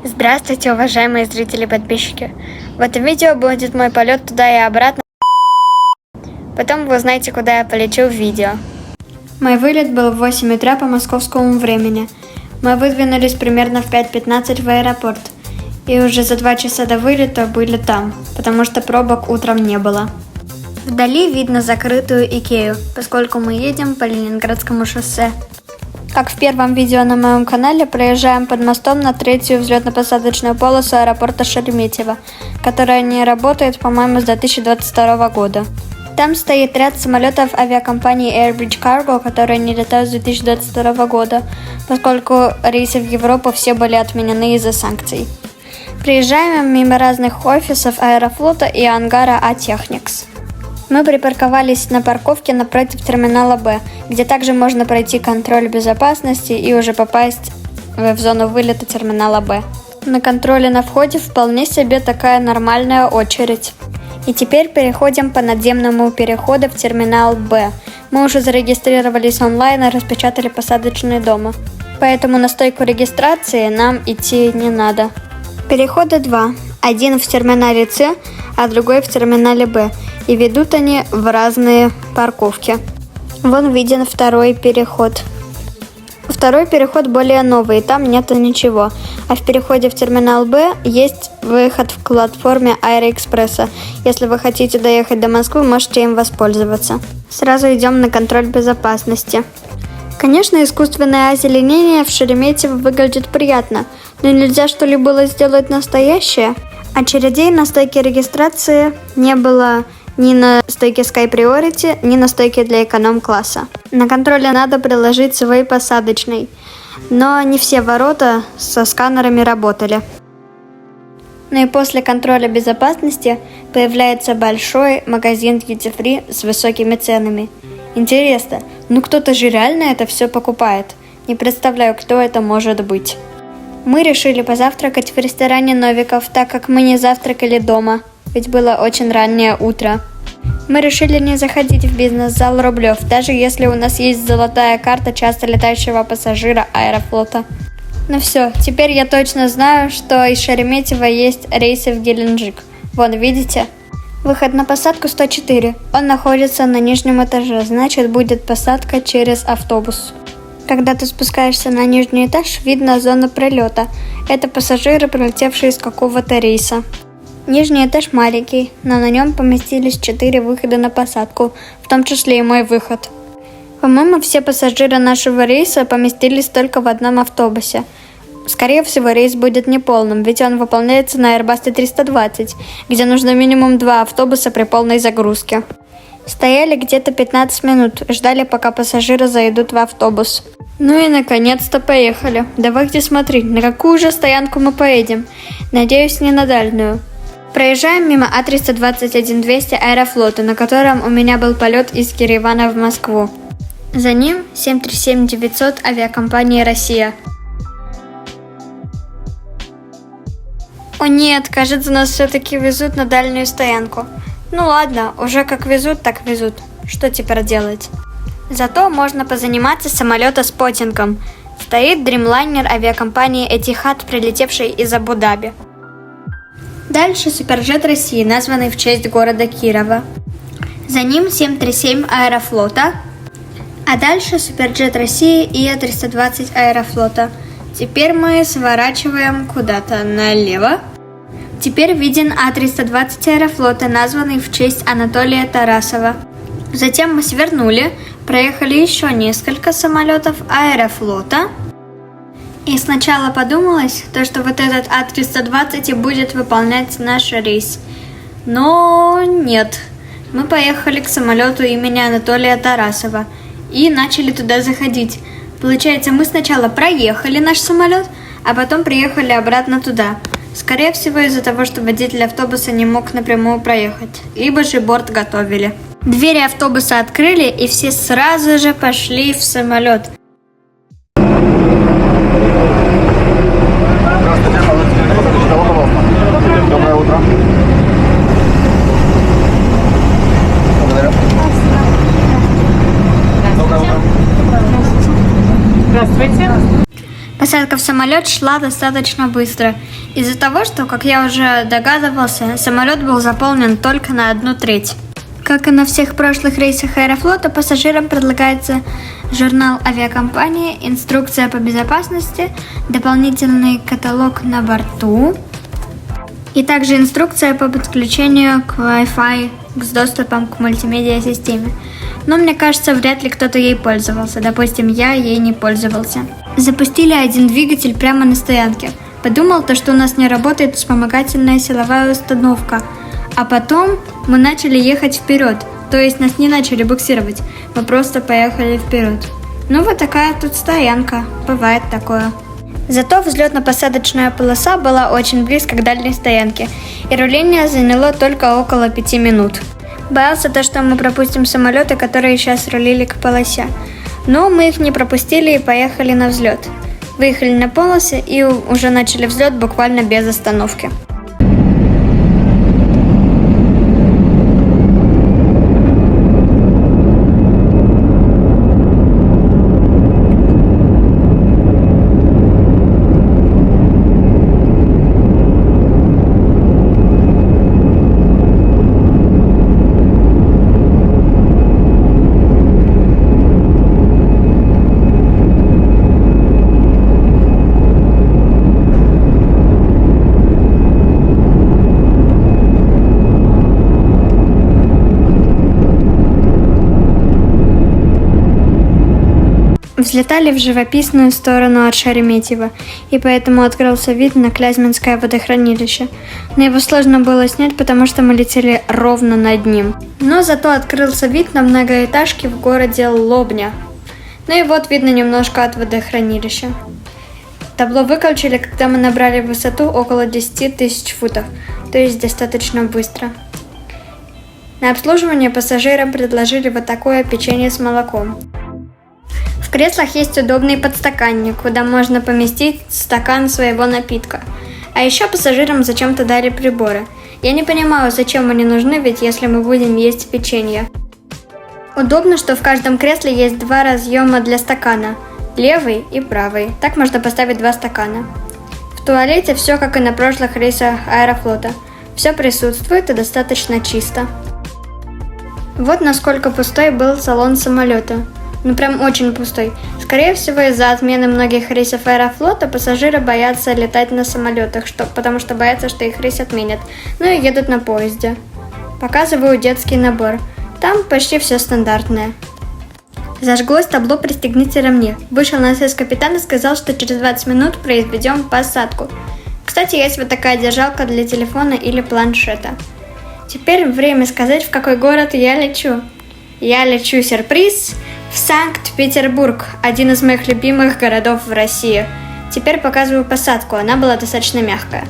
Здравствуйте, уважаемые зрители и подписчики. В этом видео будет мой полет туда и обратно. Потом вы узнаете, куда я полечу в видео. Мой вылет был в 8 утра по московскому времени. Мы выдвинулись примерно в 5:15 в аэропорт. И уже за 2 часа до вылета были там, потому что пробок утром не было. Вдали видно закрытую Икею, поскольку мы едем по Ленинградскому шоссе. Как в первом видео на моем канале, проезжаем под мостом на 3-ю взлетно-посадочную полосу аэропорта Шереметьево, которая не работает, по-моему, с 2022 года. Там стоит ряд самолетов авиакомпании Airbridge Cargo, которые не летают с 2022 года, поскольку рейсы в Европу все были отменены из-за санкций. Приезжаем мимо разных офисов Аэрофлота и ангара А-Техникс. Мы припарковались на парковке напротив терминала Б, где также можно пройти контроль безопасности и уже попасть в зону вылета терминала Б. На контроле на входе вполне себе такая нормальная очередь. И теперь переходим по надземному переходу в терминал Б. Мы уже зарегистрировались онлайн и распечатали посадочные дома. Поэтому на стойку регистрации нам идти не надо. Перехода 2. Один в терминале С, а другой в терминале Б. И ведут они в разные парковки. Вон виден второй переход. Второй переход более новый, там нету ничего. А в переходе в терминал Б есть выход в платформе Аэроэкспресса. Если вы хотите доехать до Москвы, можете им воспользоваться. Сразу идем на контроль безопасности. Конечно, искусственное озеленение в Шереметьево выглядит приятно, но нельзя что ли было сделать настоящее? Очередей на стойке регистрации не было ни на стойке Sky Priority, ни на стойке для эконом-класса. На контроле надо приложить свой посадочный, но не все ворота со сканерами работали. Ну и после контроля безопасности появляется большой магазин Duty Free с высокими ценами. Интересно, кто-то же реально это все покупает. Не представляю, кто это может быть. Мы решили позавтракать в ресторане Новиков, так как мы не завтракали дома, ведь было очень раннее утро. Мы решили не заходить в бизнес-зал Рублев, даже если у нас есть золотая карта часто летающего пассажира Аэрофлота. Ну все, теперь я точно знаю, что из Шереметьево есть рейсы в Геленджик. Вон, видите? Выход на посадку 104. Он находится на нижнем этаже, значит будет посадка через автобус. Когда ты спускаешься на нижний этаж, видно зону прилета. Это пассажиры, прилетевшие из какого-то рейса. Нижний этаж маленький, но на нем поместились 4 выхода на посадку, в том числе и мой выход. По-моему, все пассажиры нашего рейса поместились только в одном автобусе. Скорее всего, рейс будет неполным, ведь он выполняется на Airbus A320, где нужно минимум 2 автобуса при полной загрузке. Стояли где-то 15 минут, ждали, пока пассажиры зайдут в автобус. Ну и наконец-то поехали. Давайте смотреть, на какую же стоянку мы поедем. Надеюсь, не на дальнюю. Проезжаем мимо А321-200 Аэрофлота, на котором у меня был полет из Еревана в Москву. За ним 737-900 авиакомпании «Россия». О нет, кажется, нас все-таки везут на дальнюю стоянку. Ну ладно, уже как везут, так везут. Что теперь делать? Зато можно позаниматься самолетоспоттингом. Стоит дримлайнер авиакомпании Etihad, прилетевший из Абу-Даби. Дальше Суперджет России, названный в честь города Кирова. За ним 737 Аэрофлота. А дальше Суперджет России и А320 Аэрофлота. Теперь мы сворачиваем куда-то налево. Теперь виден А320 Аэрофлота, названный в честь Анатолия Тарасова. Затем мы свернули, проехали еще несколько самолетов Аэрофлота. И сначала подумалось, что вот этот А320 и будет выполнять наш рейс. Но нет. Мы поехали к самолету имени Анатолия Тарасова и начали туда заходить. Получается, мы сначала проехали наш самолет, а потом приехали обратно туда. Скорее всего, из-за того, что водитель автобуса не мог напрямую проехать. Либо же борт готовили. Двери автобуса открыли, и все сразу же пошли в самолет. Доброе утро. Благодарю. Доброе утро. Здравствуйте. Посадка в самолет шла достаточно быстро, из-за того, что, как я уже догадывался, самолет был заполнен только на 1/3. Как и на всех прошлых рейсах Аэрофлота, пассажирам предлагается журнал авиакомпании, инструкция по безопасности, дополнительный каталог на борту и также инструкция по подключению к Wi-Fi с доступом к мультимедиа-системе. Но мне кажется, вряд ли кто-то ей пользовался. Допустим, я ей не пользовался. Запустили один двигатель прямо на стоянке. Подумал, что у нас не работает вспомогательная силовая установка. А потом мы начали ехать вперед. То есть нас не начали буксировать. Мы просто поехали вперед. Ну вот такая тут стоянка. Бывает такое. Зато взлетно-посадочная полоса была очень близко к дальней стоянке. И руление заняло только около 5 минут. Боялся что мы пропустим самолеты, которые сейчас рулили к полосе. Но мы их не пропустили и поехали на взлет. Выехали на полосе и уже начали взлет буквально без остановки. Взлетали в живописную сторону от Шереметьево, и поэтому открылся вид на Клязьминское водохранилище. Но его сложно было снять, потому что мы летели ровно над ним. Но зато открылся вид на многоэтажки в городе Лобня. Ну и вот видно немножко от водохранилища. Табло выключили, когда мы набрали высоту около 10 тысяч футов, то есть достаточно быстро. На обслуживание пассажирам предложили вот такое печенье с молоком. В креслах есть удобный подстаканник, куда можно поместить стакан своего напитка. А еще пассажирам зачем-то дали приборы. Я не понимаю, зачем они нужны, ведь если мы будем есть печенье. Удобно, что в каждом кресле есть 2 разъема для стакана, левый и правый. Так можно поставить 2 стакана. В туалете все как и на прошлых рейсах Аэрофлота. Все присутствует и достаточно чисто. Вот насколько пустой был салон самолета. Ну прям очень пустой. Скорее всего, из-за отмены многих рейсов Аэрофлота пассажиры боятся летать на самолетах, потому что боятся, что их рейс отменят. Ну и едут на поезде. Показываю детский набор. Там почти все стандартное. Зажглось табло «Пристегните ремни». Вышел насос капитан и сказал, что через 20 минут произведем посадку. Кстати, есть вот такая держалка для телефона или планшета. Теперь время сказать, в какой город я лечу. Я лечу, сюрприз, в Санкт-Петербург, один из моих любимых городов в России. Теперь показываю посадку, она была достаточно мягкая.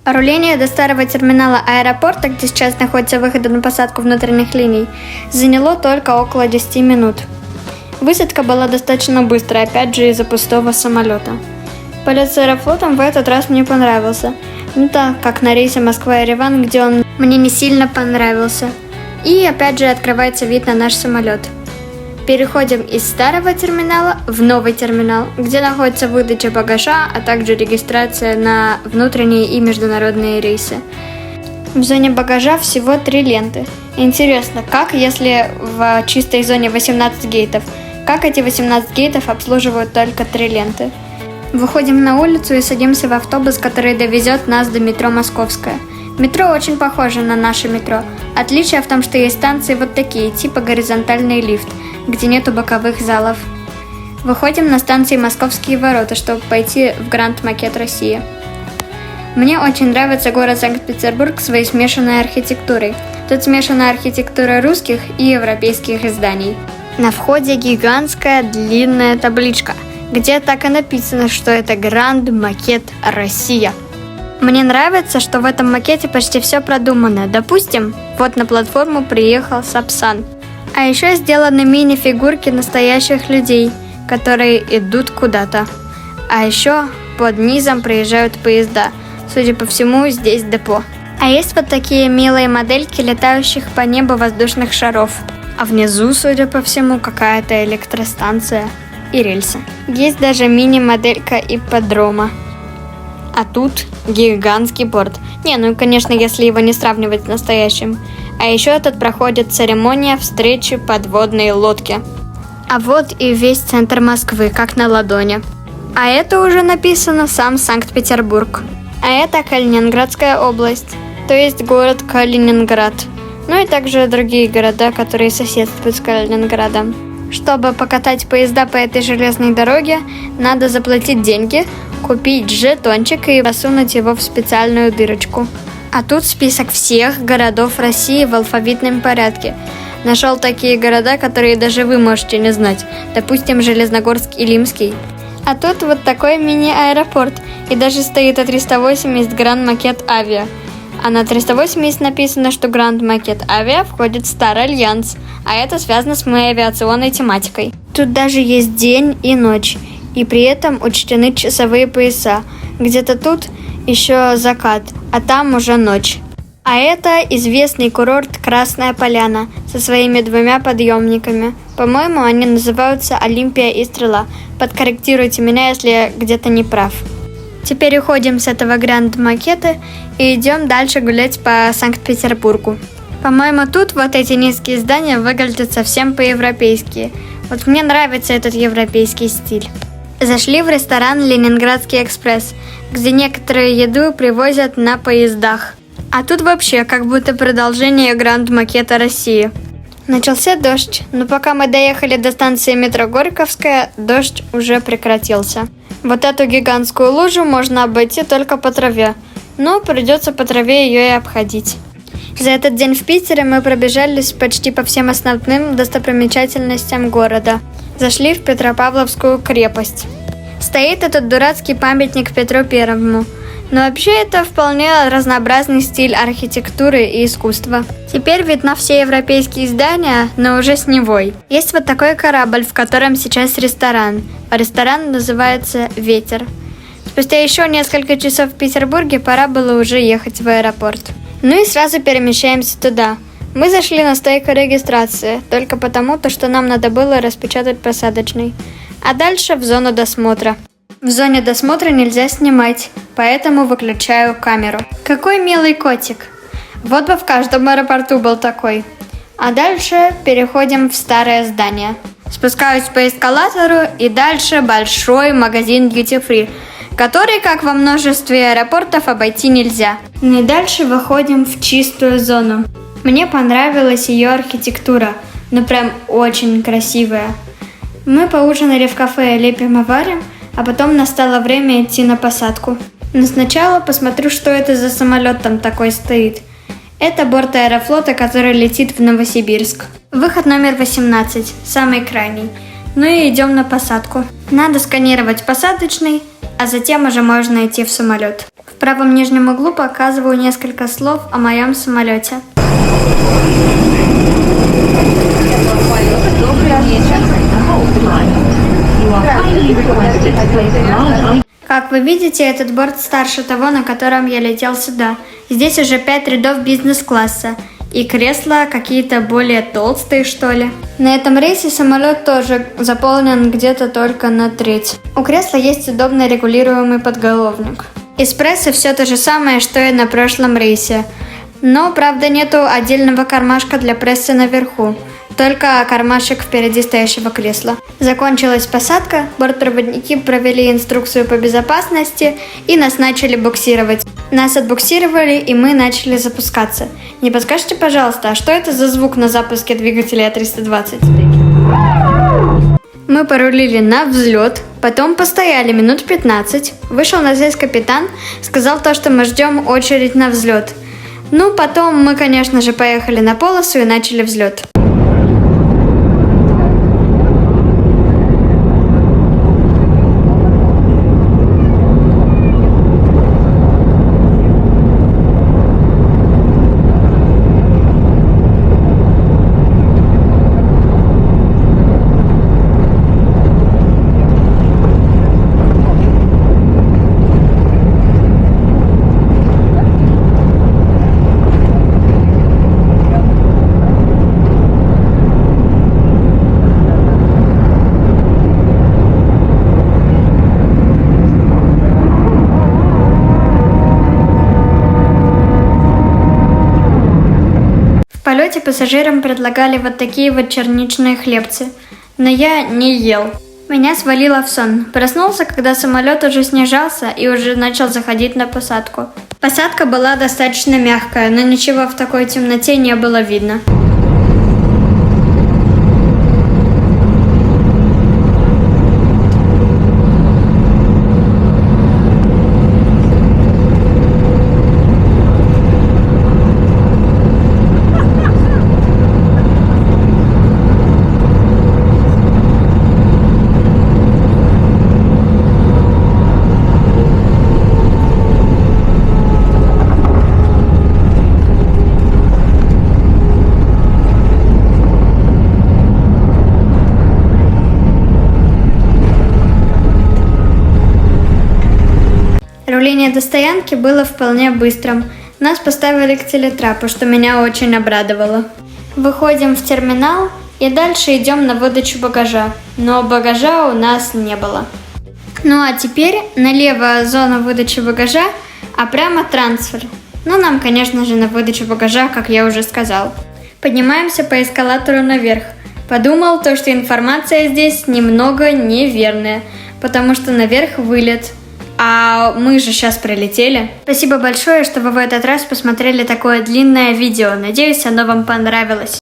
Руление до старого терминала аэропорта, где сейчас находятся выходы на посадку внутренних линий, заняло только около 10 минут. Высадка была достаточно быстрой, опять же из-за пустого самолета. Полет с Аэрофлотом в этот раз мне понравился. Не так, как на рейсе Москва-Ереван, где он мне не сильно понравился. И опять же открывается вид на наш самолет. Переходим из старого терминала в новый терминал, где находится выдача багажа, а также регистрация на внутренние и международные рейсы. В зоне багажа всего 3 ленты. Интересно, как если в чистой зоне 18 гейтов? Как эти 18 гейтов обслуживают только 3 ленты? Выходим на улицу и садимся в автобус, который довезет нас до метро Московская. Метро очень похоже на наше метро. Отличие в том, что есть станции вот такие, типа горизонтальный лифт, где нету боковых залов. Выходим на станции Московские ворота, чтобы пойти в Гранд Макет России. Мне очень нравится город Санкт-Петербург своей смешанной архитектурой. Тут смешана архитектура русских и европейских зданий. На входе гигантская длинная табличка, где так и написано, что это Гранд Макет Россия. Мне нравится, что в этом макете почти все продумано. Допустим, вот на платформу приехал Сапсан. А еще сделаны мини-фигурки настоящих людей, которые идут куда-то. А еще под низом проезжают поезда. Судя по всему, здесь депо. А есть вот такие милые модельки летающих по небу воздушных шаров. А внизу, судя по всему, какая-то электростанция и рельсы. Есть даже мини-моделька ипподрома. А тут гигантский порт. Ну, конечно, если его не сравнивать с настоящим. А еще тут проходит церемония встречи подводной лодки. А вот и весь центр Москвы, как на ладони. А это уже написано сам Санкт-Петербург. А это Калининградская область, то есть город Калининград. Ну и также другие города, которые соседствуют с Калининградом. Чтобы покатать поезда по этой железной дороге, надо заплатить деньги, купить жетончик и засунуть его в специальную дырочку. А тут список всех городов России в алфавитном порядке. Нашел такие города, которые даже вы можете не знать. Допустим, Железногорск и Лимский. А тут вот такой мини-аэропорт. И даже стоит А380 Гранд Макет Авиа. А на 380 написано, что Гранд Макет Авиа входит в Старый Альянс. А это связано с моей авиационной тематикой. Тут даже есть день и ночь. И при этом учтены часовые пояса. Где-то тут еще закат, а там уже ночь. А это известный курорт Красная Поляна со своими 2 подъемниками. По-моему, они называются Олимпия и Стрела. Подкорректируйте меня, если я где-то не прав. Теперь уходим с этого гранд-макета и идем дальше гулять по Санкт-Петербургу. По-моему, тут вот эти низкие здания выглядят совсем по-европейски. Вот мне нравится этот европейский стиль. Зашли в ресторан «Ленинградский экспресс», где некоторые еду привозят на поездах. А тут вообще как будто продолжение гранд-макета России. Начался дождь, но пока мы доехали до станции метро Горьковская, дождь уже прекратился. Вот эту гигантскую лужу можно обойти только по траве, но придется по траве ее и обходить. За этот день в Питере мы пробежались почти по всем основным достопримечательностям города. Зашли в Петропавловскую крепость. Стоит этот дурацкий памятник Петру Первому. Но вообще это вполне разнообразный стиль архитектуры и искусства. Теперь видно все европейские здания, но уже с Невой. Есть вот такой корабль, в котором сейчас ресторан. Ресторан называется «Ветер». Спустя еще несколько часов в Петербурге пора было уже ехать в аэропорт. Ну и сразу перемещаемся туда. Мы зашли на стойку регистрации, только потому, что нам надо было распечатать посадочный. А дальше в зону досмотра. В зоне досмотра нельзя снимать, поэтому выключаю камеру. Какой милый котик. Вот бы в каждом аэропорту был такой. А дальше переходим в старое здание. Спускаюсь по эскалатору и дальше большой магазин Duty Free, который, как во множестве аэропортов, обойти нельзя. Ну и дальше выходим в чистую зону. Мне понравилась ее архитектура, ну прям очень красивая. Мы поужинали в кафе «Лепим и варим», а потом настало время идти на посадку. Но сначала посмотрю, что это за самолет там такой стоит. Это борт Аэрофлота, который летит в Новосибирск. Выход номер 18, самый крайний. Ну и идем на посадку. Надо сканировать посадочный, а затем уже можно идти в самолет. В правом нижнем углу показываю несколько слов о моем самолете. Как вы видите, этот борт старше того, на котором я летел сюда. Здесь уже 5 рядов бизнес-класса. И кресла какие-то более толстые, что ли. На этом рейсе самолет тоже заполнен где-то только на треть. У кресла есть удобно регулируемый подголовник. Эспрессо все то же самое, что и на прошлом рейсе. Но, правда, нету отдельного кармашка для пресса наверху. Только кармашек впереди стоящего кресла. Закончилась посадка, бортпроводники провели инструкцию по безопасности и нас начали буксировать. Нас отбуксировали, и мы начали запускаться. Не подскажете, пожалуйста, а что это за звук на запуске двигателя А320? Мы порулили на взлет, Потом постояли минут 15. Вышел на связь капитан, сказал то, что мы ждем очередь на взлет. Ну, потом мы, конечно же, поехали на полосу и начали взлет. В полете пассажирам предлагали вот такие вот черничные хлебцы, но я не ел. Меня свалило в сон. Проснулся, когда самолет уже снижался и уже начал заходить на посадку. Посадка была достаточно мягкая, но ничего в такой темноте не было видно. Руление до стоянки было вполне быстрым. Нас поставили к телетрапу, что меня очень обрадовало. Выходим в терминал и дальше идем на выдачу багажа. Но багажа у нас не было. Ну а теперь налево зона выдачи багажа, а прямо трансфер. Ну нам, конечно же, на выдачу багажа, как я уже сказал. Поднимаемся по эскалатору наверх. Подумал то, что информация здесь немного неверная, потому что наверх вылет. А мы же сейчас прилетели. Спасибо большое, что вы в этот раз посмотрели такое длинное видео. Надеюсь, оно вам понравилось.